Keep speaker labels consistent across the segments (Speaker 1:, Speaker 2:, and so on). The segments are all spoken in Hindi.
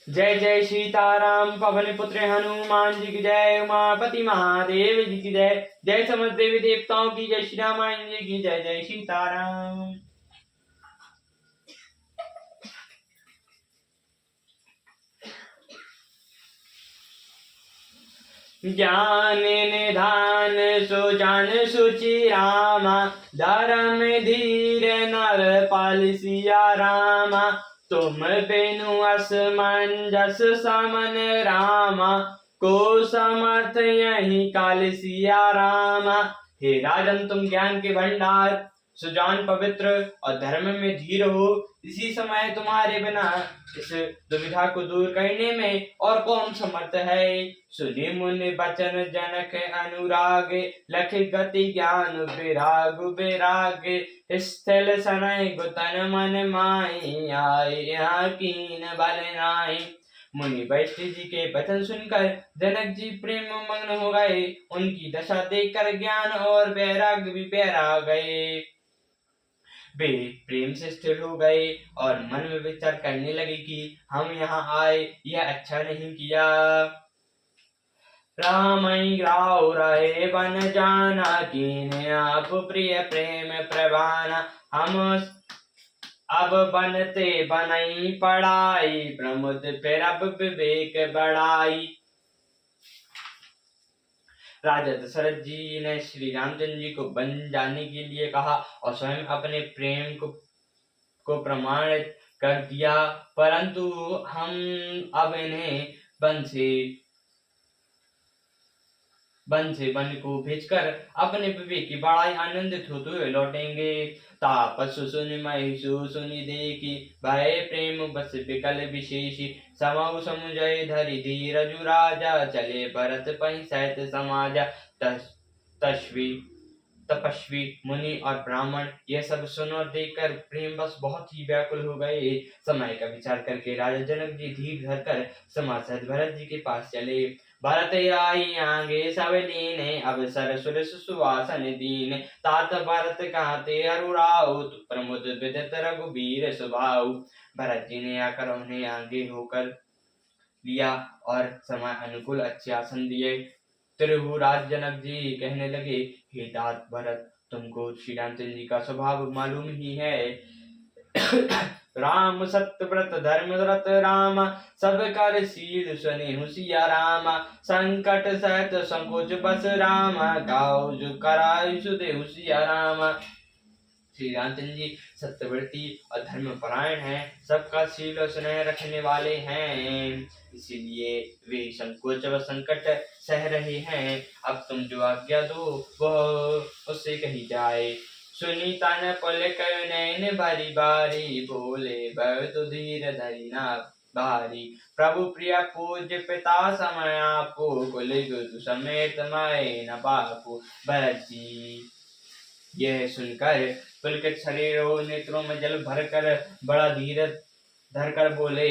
Speaker 1: जय जय सीताराम पवन पुत्र हनुमान जी की जय। उमापति महादेव जी की जय। जय समस्त देवी देवताओं की जय। श्री रामायण जी की जय। जय सीताराम। ज्ञान निधान सुजान सुचि रामा, धर्म धीर नर पाल सिया रामा। तुम बिनु असमंजस समन रामा, को समर्थ यही काल सिया रामा। हे राजन, तुम ज्ञान के भंडार, सुजान पवित्र और धर्म में धीर हो। इसी समय तुम्हारे बिना इस दुविधा को दूर करने में और कौन समर्थ है। सुनि मुनि बचन जनक अनुराग, लख गति ज्ञान विराग विराग। स्थल सनय गुतन मन माई, आए यहाँ कीन बल नाई। मुनि वैष्णव जी के वचन सुनकर जनक जी प्रेम मग्न हो गए। उनकी दशा देखकर ज्ञान और वैराग्य भी पैरा गए। वे प्रेम से स्थिर हो गए और मन में विचार करने लगे कि हम यहाँ आए यह अच्छा नहीं किया। रामई राव रहे बन जाना, कीने आप प्रिय प्रेम प्रवाना। हम अब बनते बनई पढ़ाई, प्रमुद फिर अब विवेक बढ़ाई। राजा दशरथ जी ने श्री रामचंद्र जी को बन जाने के लिए कहा और स्वयं अपने प्रेम को प्रमाण कर दिया, परंतु हम अब इन्हें वन को भेजकर अपने विवेक की बड़ाई आनंदित होते हुए लौटेंगे। तापस सुनि महिषु सुनि देखी, भय प्रेम बस विकल विशेषी। समऊ समुझय धरि धीरजु राजा, चले भरत पहि सहित समाजा। तपस्वी मुनि और ब्राह्मण यह सब सुन और देखकर प्रेम बस बहुत ही व्याकुल हो गए। समय का विचार करके राजा जनक जी धीर धरकर समासद भरत जी के पास चले। भरत आई आगे सब लीने, अवसर सुरस सुवासन दीन। तात भरत कहते अरुराव, प्रमुद विदित रघुबीर स्वभाव। भरत जी ने आकर उन्हें आगे होकर लिया और समय अनुकूल अच्छे आसन दिए। त्रिभुराज जनक जी कहने लगे, हे तात भरत, तुमको श्री रामचंद्र जी का स्वभाव मालूम ही है। राम सत्य व्रत धर्म व्रत राम, सब कर शील सुनि सिया राम। संकट सहत संकोच बस राम, गाओ जो कराय सुदेहु सिया राम। श्री रामचंद्र जी सत्यव्रती और धर्म परायण हैं, सबका शील और स्नेह रखने वाले हैं, इसीलिए वे संकोच व संकट सह रहे हैं। अब तुम जो आज्ञा दो वह उससे कही जाए। सुनी तन पुल कयो नैन भरी बारी, बोले बहुत धीर धरी ना भारी। प्रभु प्रिय पूज्य पिता समय आपो, कुल गुरु समेत मैं न बापू। भरत जी यह सुनकर पुलकित शरीरों नेत्रों में जल भरकर बड़ा धीरज धरकर बोले,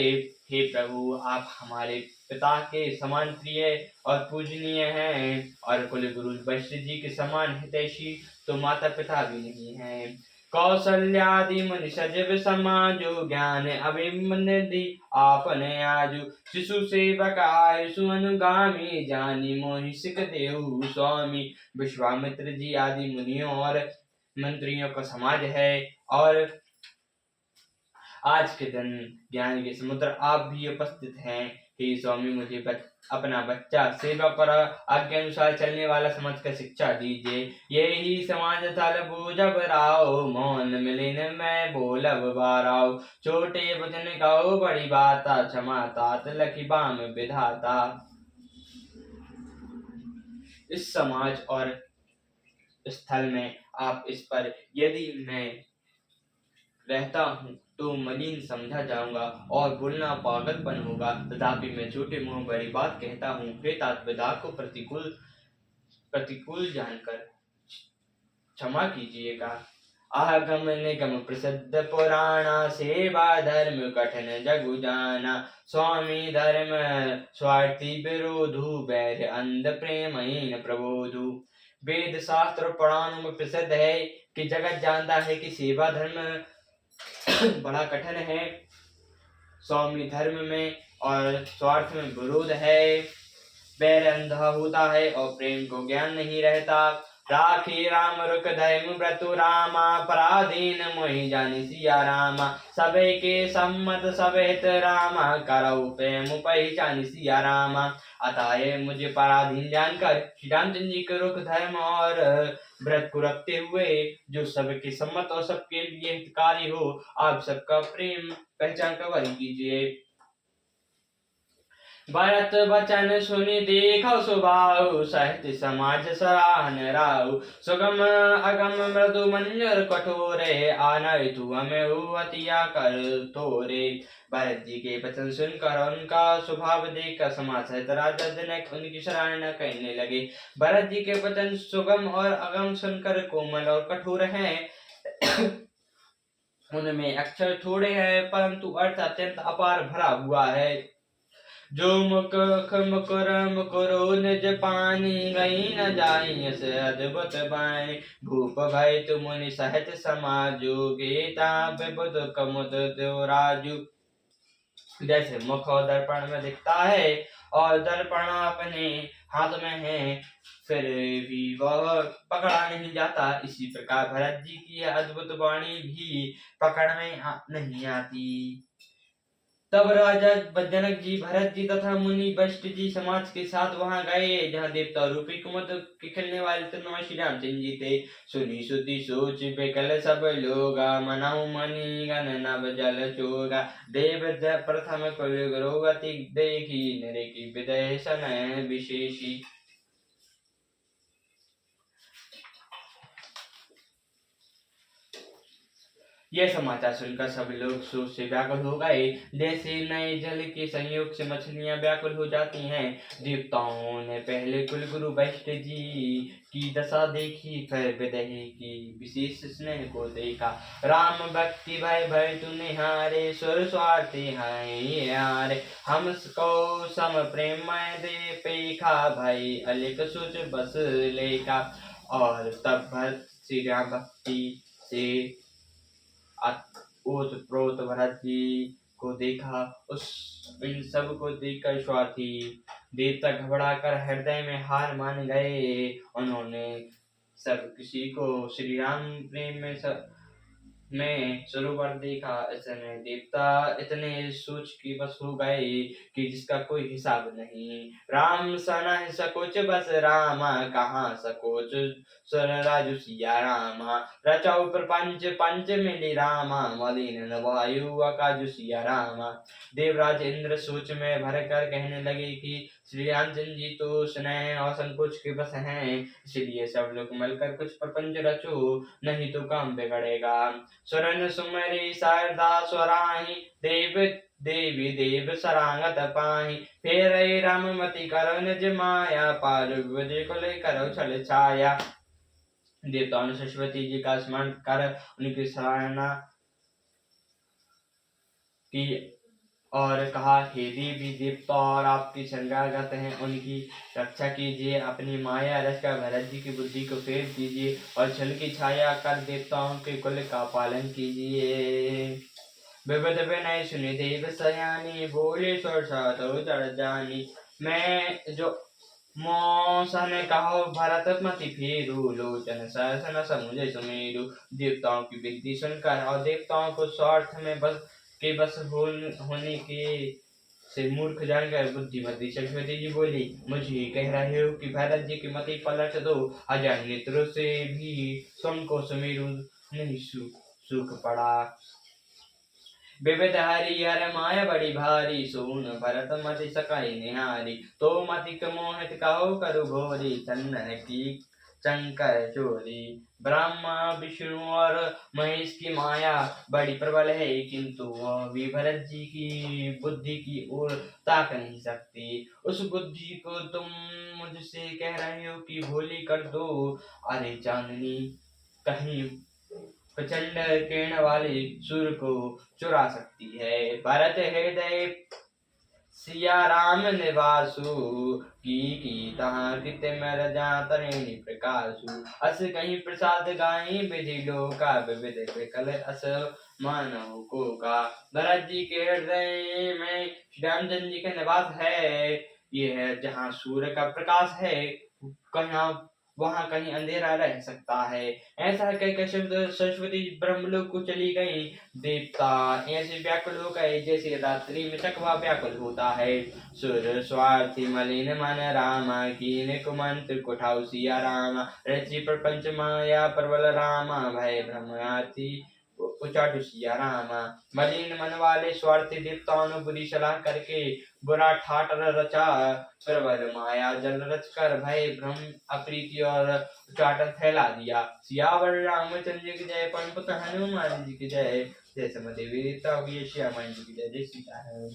Speaker 1: हे प्रभु, आप हमारे पिता के समान प्रिय और पूजनीय हैं और कुल गुरु वैष्णव जी के समान हितैषी तो माता पिता भी नहीं हैं। कौशल्यादि मुनि सजीव समाजो, ज्ञान अभिमन्यु आपने आजु। शिशु सेवक आयुषु अनुगामी, जानी मोहि सिख देहु स्वामी। विश्वामित्र जी आदि मुनियों और मंत्रियों का समाज है और आज के दिन ज्ञान के समुद्र आप भी उपस्थित हैं। हे स्वामी, मुझे अपना बच्चा सेवा पर आज्ञा अनुसार चलने वाला समझकर शिक्षा दीजिए। यही समाज तल बूझब राव, मौन मिलिन मैं बोलब बाराव। छोटे वचन गाओ बड़ी बाता, क्षमा तात लखी बाम विधाता। इस समाज और स्थल में आप इस पर यदि मैं रहता हूँ तो मलिन समझा जाऊंगा और बोलना पागलपन होगा, तथापि मैं छोटे मुंह बड़ी बात कहता हूँ। हे तात, विधा को प्रतिकूल जानकर क्षमा कीजिएगा। आगम निगम प्रसिद्ध पुराणा, सेवा धर्म कठिन जगु जाना। स्वामी धर्म स्वार्थी विरोधु, वैर अंध प्रेमहीन प्रबोधु। वेद शास्त्र और पुराणों में प्रसिद्ध है कि जगत जानता है कि सेवा धर्म बड़ा कठिन है। स्वामी धर्म में और स्वार्थ में विरोध है। बैर अंधा होता है और प्रेम को ज्ञान नहीं रहता। राखी राम रुक धर्म व्रतु रामा, पराधीन मोहि जानि सिया रामा। सबे के सम्मत सब हित रामा, करऊ प्रेम पहचानि सिया रामा। अतः मुझे पराधीन जानकर श्री रामचंद्र जी के रुख धर्म और व्रत को रखते हुए जो सबके सम्मत और सबके लिए हितकारी हो, आप सबका प्रेम पहचान कर वरी कीजिए। भरत वचन सुनि देखौ सुबाहु, सहित समाज सराहन राहु। सुगम अगम मृदु मंजर कठोरे, आनय तू हमें अतिया कर तोरे। भरत जी के वचन सुनकर उनका स्वभाव देखकर समाज सहित राजा जनक उनकी सराहना करने लगे। भरत जी के वचन सुगम और अगम सुनकर कोमल और कठोर हैं। उनमें अक्षर थोड़े हैं परंतु अर्थ अत्यंत अपार भरा हुआ है। जो मुख मुकुरो निज पानी, गई न जाई से अद्भुत बाणी। भूप भय तुमनि सहित समाजु, गीता विबुध कमुद देवराजु। जैसे मुख और दर्पण में दिखता है और दर्पण अपने हाथ में है, फिर भी वह पकड़ा नहीं जाता, इसी प्रकार भरत जी की अद्भुत वाणी भी पकड़ में नहीं आती। तब राजा जनक जी, भरत जी तथा मुनि वशिष्ठ जी समाज के साथ वहां गए जहां देवता रूपी कुमुद के खेलने वाले तन्मय श्री रामचंद्र जी थे। सुनी सुधि सोच बेकल सब लोगा, मनाऊ मणि गण नव जल चोगा। देव प्रथम कुल गति देखी, नरे की विदय सन विशेषी। यह समाचार सुनकर सब लोग शोक से व्याकुल हो गए, जैसे नए जल के संयोग से मछलियां व्याकुल हो जाती हैं। देवताओं ने पहले कुलगुरु वशिष्ठ जी की दशा देखी, फिर विदेही की विशेष स्नेह को देखा। राम भक्ति भय भय तू निहारे, सुर स्वार्थी हैं यारे। हमको सम प्रेम दे पेखा, भाई अलिक सोच बस लेखा। और तब भरत श्री राम भक्ति से ओतप्रोत भरत जी को देखा। इन सब को देखकर स्वार्थी देवता घबराकर हृदय में हार मान गए। उन्होंने सब किसी को श्री राम प्रेम में सरोवर देखा। इसने देवता इतने सोच के बस हो गए कि जिसका कोई हिसाब नहीं। राम सना सकोच बस रामा, कहाँ सकोच सर राजु सिया रामा। रचाऊ प्रपंच पंच मिली रामा, मलिन वायु अकाजु सिया रामा। देवराज इंद्र सोच में भरकर कहने लगे कि श्री रामचंद्र जी तो स्नेह और संकोच के बस हैं, इसलिए सब लोग मिलकर कुछ प्रपंच रचो, नहीं तो काम बिगड़ेगा। सुरन सुमरी शारदा स्वराही, देव देवी देव सरांगत पाही। फेर राममति करो निज माया, पार विजय को लेकर छल छाया। देवताओं ने सरस्वती जी का स्मरण कर उनकी सराहना की और कहा, हे देवी देवता और आपकी शरणागत हैं, उनकी रक्षा कीजिए। अपनी माया रच कर भरत जी की बुद्धि को फेर दीजिए और छल की छाया कर देवताओं के कुल का पालन कीजिए। विविध विनय सुनि देव सयानी, बोले स्वर साधु जड़ जानी। मैं जो मौसन कहो भरत मति फेरू, लोचन सहसन समुझे सुमेरु। देवताओं की विनती सुनकर और देवताओं को स्वार्थ में बस होने के से मूर्ख जानकर बुद्धिमती सरस्वती जी बोली, मुझे कह रहे हो कि भरत जी की मति पलट दो। अजान नेत्रों से भी स्वयं को सुमेरु नहीं सूख पड़ा। विविध हरि हर माया बड़ी भारी, सोन भरत मति सकाई निहारी। तो मति मोहित कहो करु घोरी, चन्न की शंकर चोरी। ब्रह्मा विष्णु और महेश की माया बड़ी प्रबल है, किंतु वह भी भरत जी की बुद्धि की ओर ताक नहीं सकती। उस बुद्धि को तुम मुझसे कह रहे हो कि भोली कर दो। अरे चांदनी कहीं प्रचंड किरण वाले सूर्य को चुरा सकती है। भरत हृदय सिया राम निवासु की तहाँ कृत मर जा तरेणी प्रकाशु अस कहीं प्रसाद गाई विधि लोका विविध विकल अस मानव को का। भरत जी के हृदय में श्री रामचंद्र जी का निवास है। ये है जहाँ सूर्य का प्रकाश है, कहाँ वहां कहीं अंधेरा रह सकता है। ऐसा कहकर सरस्वती ब्रह्मलोक को चली गई। देवता ऐसे व्याकुल हो गए जैसे रात्रि में चकवा व्याकुल होता है। सुर स्वार्थी मलिन मन रामा कीन कुमंत्र कुठाउ सिया रामा रचि प्रपंच माया प्रबल रामा भय ब्रह्मार्थी उचाटु सिया रामा। मलिन मन वाले स्वार्थी देवताओं ने बुरी सलाह करके बुरा ठाटर रचा। प्रबल माया जल रच कर भय भ्रम अप्रीति और उचाटन फैला दिया। सियावर रामचंद्र की जय, पवन पुत्र हनुमान जी की जय। जय समदेवी देवता की जय, श्याम जी की जय। जय सीता है।